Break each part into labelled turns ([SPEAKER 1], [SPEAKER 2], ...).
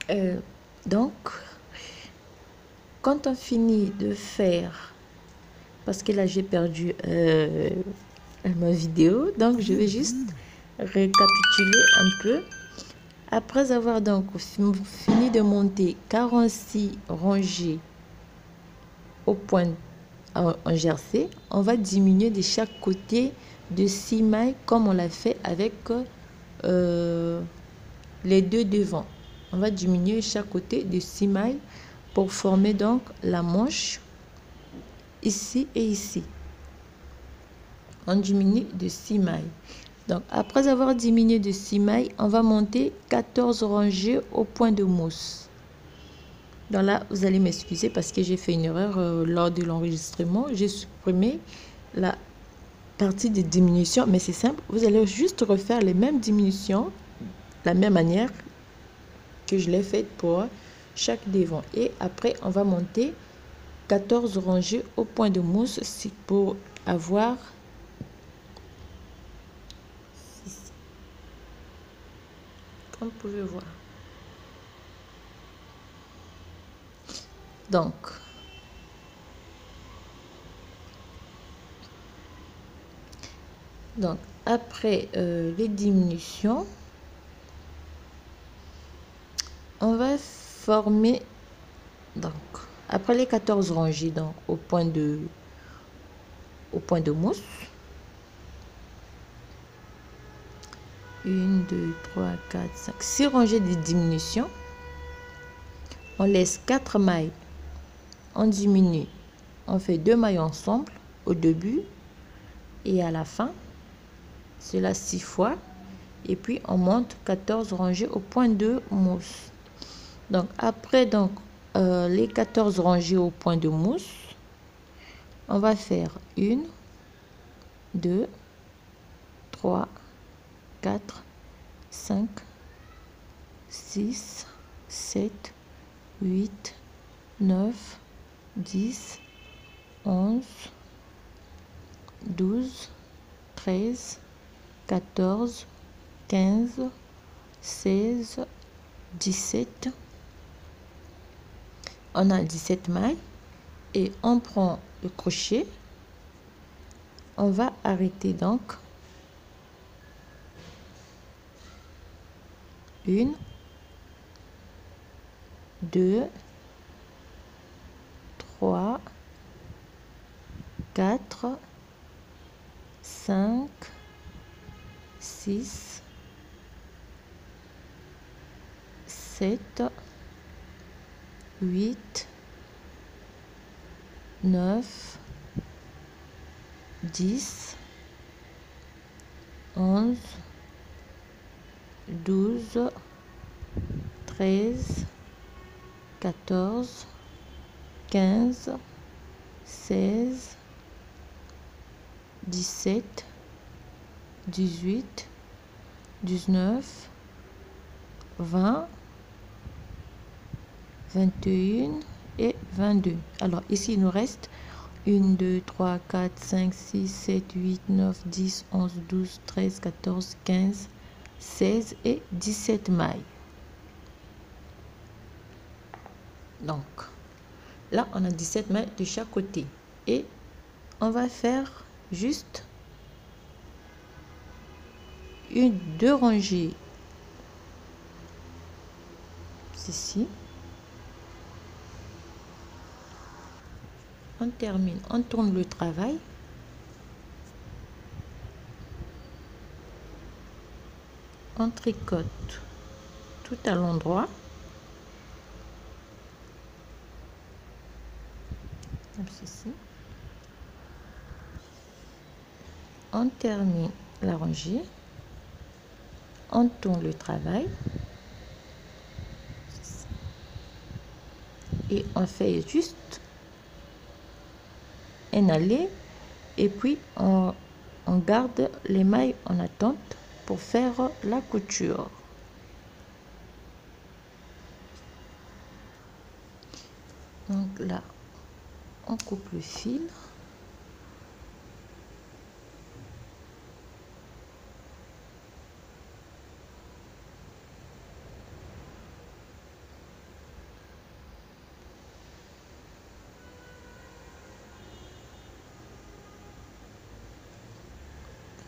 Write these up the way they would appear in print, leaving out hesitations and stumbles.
[SPEAKER 1] Euh, donc, quand on finit de faire, parce que là j'ai perdu ma vidéo, donc je vais juste récapituler un peu. Après avoir donc fini de monter 46 rangées au point en jersey, on va diminuer de chaque côté de 6 mailles comme on l'a fait avec les deux devant. On va diminuer chaque côté de 6 mailles pour former donc la manche ici et ici. On diminue de 6 mailles. Donc après avoir diminué de 6 mailles, on va monter 14 rangées au point de mousse. Donc là, vous allez m'excuser parce que j'ai fait une erreur lors de l'enregistrement. J'ai supprimé la partie de diminution, mais c'est simple. Vous allez juste refaire les mêmes diminutions, de la même manière que je l'ai faite pour chaque devant. Et après, on va monter 14 rangées au point de mousse pour avoir ici, comme vous pouvez voir. Donc après les diminutions, on va former, donc après les 14 rangées donc au point de mousse, 1 2 3 4 5 6 rangées de diminution, on laisse 4 mailles, on diminue, on fait 2 mailles ensemble au début et à la fin, cela 6 fois, et puis on monte 14 rangées au point de mousse. Donc après donc les 14 rangées au point de mousse, on va faire 1 2 3 4 5 6 7 8 9 10 11 12 13 14 15 16 17. On a 17 mailles et on prend le crochet, on va arrêter donc 1 2 3 4 5 6 7 8 9 10 11 12 13 14 15 16 17 18 19 20 21 et 22. Alors ici il nous reste 1 2 3 4 5 6 7 8 9 10 11 12 13 14 15 16 et 17 mailles. Donc là on a 17 mailles de chaque côté et on va faire juste deux rangées ceci. On termine, on tourne le travail, on tricote tout à l'endroit, comme ceci. On termine la rangée, on tourne le travail et on fait juste un aller et puis on garde les mailles en attente pour faire la couture. Donc là on coupe le fil,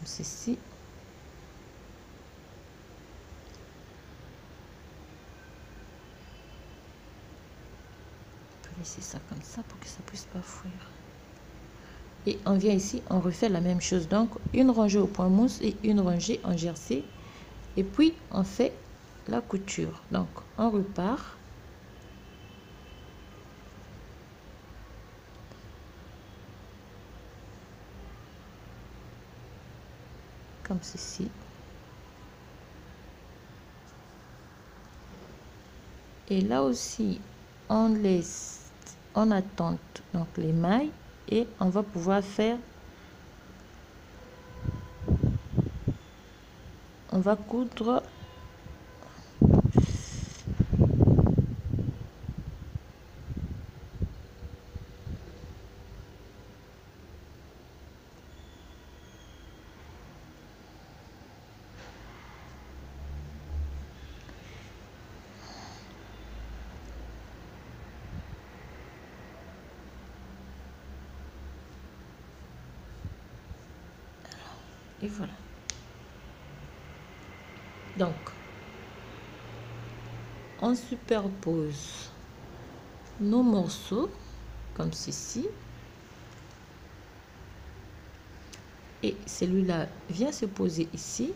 [SPEAKER 1] ceci. On peut laisser ça comme ça pour que ça puisse pas fuir. Et on vient ici, on refait la même chose. Donc, une rangée au point mousse et une rangée en jersey. Et puis, on fait la couture. Donc, on repart. Comme ceci. Et là aussi, on laisse en attente donc les mailles et on va pouvoir faire, on va coudre et voilà. Donc, on superpose nos morceaux comme ceci. Et celui-là vient se poser ici.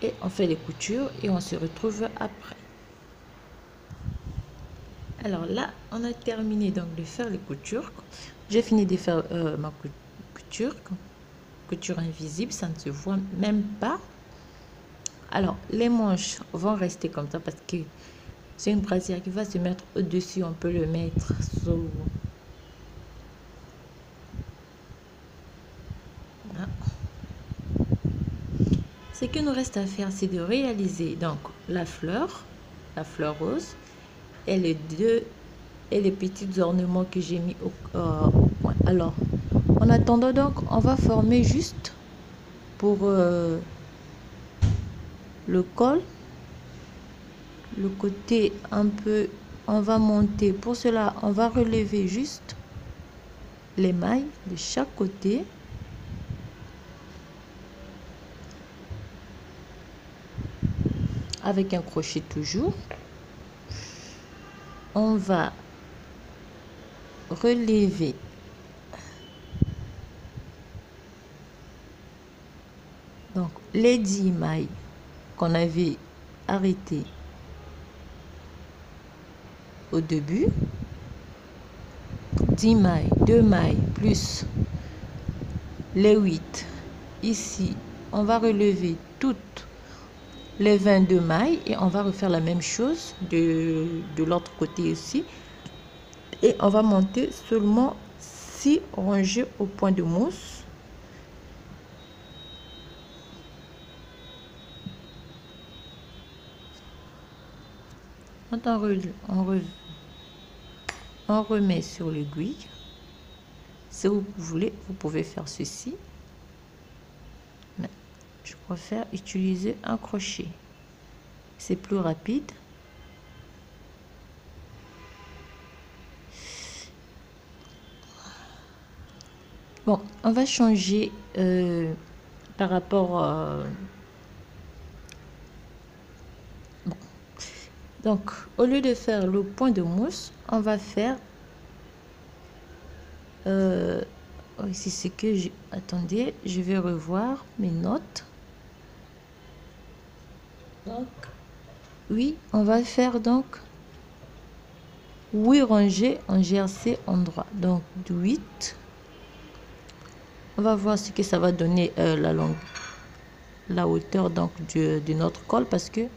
[SPEAKER 1] Et on fait les coutures et on se retrouve après. Alors là, on a terminé donc de faire les coutures. J'ai fini de faire ma couture invisible, ça ne se voit même pas. Alors, les manches vont rester comme ça parce que c'est une brassière qui va se mettre au-dessus. On peut le mettre sous. Voilà. Ce qu'il nous reste à faire, c'est de réaliser donc la fleur rose et les petits ornements que j'ai mis au point. Alors, en attendant donc, on va former juste pour le col, le côté un peu, on va monter. Pour cela, on va relever juste les mailles de chaque côté. Avec un crochet toujours. On va relever donc les 10 mailles qu'on avait arrêtées au début. 10 mailles, 2 mailles plus les 8 ici. On va relever toutes les 22 mailles et on va refaire la même chose de l'autre côté aussi. Et on va monter seulement 6 rangées au point de mousse. Quand on remet sur l'aiguille. Si vous voulez, vous pouvez faire ceci. Mais je préfère utiliser un crochet. C'est plus rapide. Bon, on va changer par rapport à... Bon. Donc, au lieu de faire le point de mousse, on va faire... c'est ce que j'ai... Attendez, je vais revoir mes notes. Donc, oui, on va faire donc 8 rangées en jersey endroit. Donc, 8. On va voir ce que ça va donner la hauteur donc de notre col parce que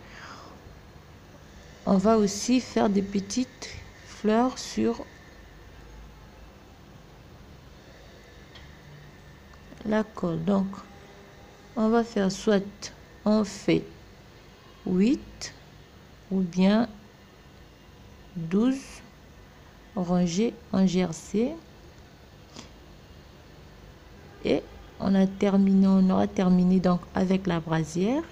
[SPEAKER 1] on va aussi faire des petites fleurs sur la colle. Donc, on va faire soit on fait 8 ou bien 12 rangées en jersey. Et on aura terminé donc avec la brassière.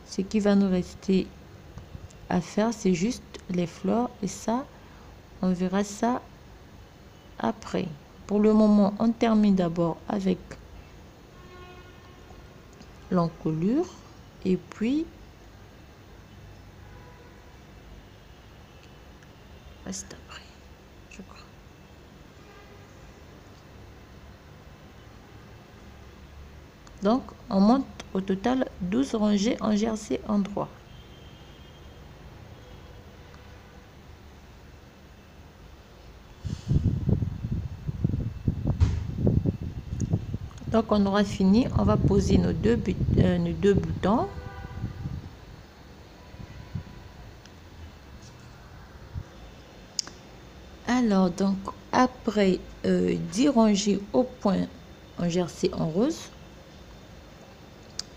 [SPEAKER 1] Ce qui va nous rester à faire, c'est juste les fleurs et ça, on verra ça après. pour le moment, on termine d'abord avec l'encolure et puis reste après, je crois. Donc, on monte au total 12 rangées en jersey en droit. Donc, on aura fini. On va poser nos deux boutons. Alors, donc, après 10 rangées au point en jersey en rose,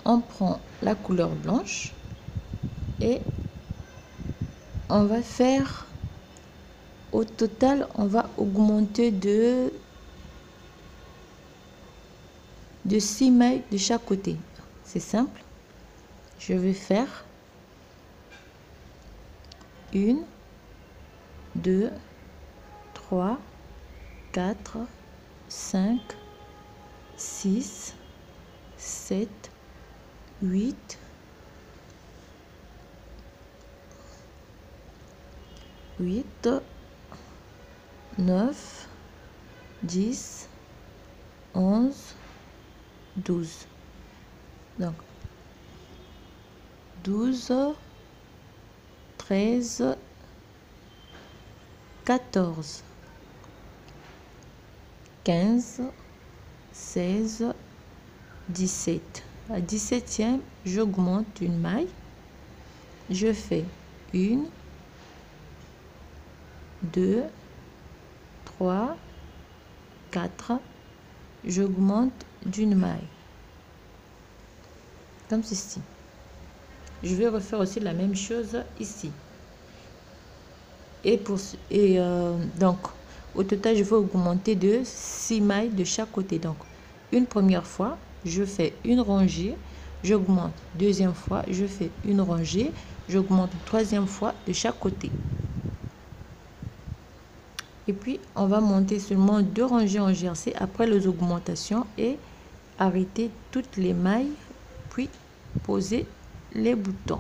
[SPEAKER 1] on prend la couleur blanche et on va faire, au total, on va augmenter de 6 mailles de chaque côté. C'est simple. Je vais faire 1, 2, 3, 4, 5, 6, 7, 8, 9, 10, 11, 12. Donc 12, 13, 14, 15, 16, 17. À 17e, j'augmente une maille. Je fais 1, 2, 3, 4. J'augmente d'une maille. Comme ceci. Je vais refaire aussi la même chose ici. Donc, au total, je vais augmenter de 6 mailles de chaque côté. Donc, une première fois, je fais une rangée, j'augmente. Deuxième fois, je fais une rangée, j'augmente. Troisième fois de chaque côté. Et puis, on va monter seulement 2 rangées en jersey après les augmentations et arrêter toutes les mailles, puis poser les boutons.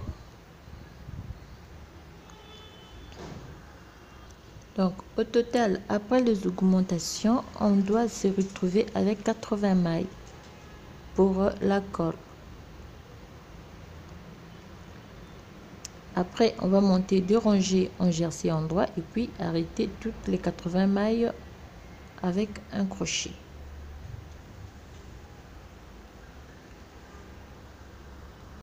[SPEAKER 1] Donc, au total, après les augmentations, on doit se retrouver avec 80 mailles pour la colle. Après, on va monter 2 rangées en jersey en droit et puis arrêter toutes les 80 mailles avec un crochet.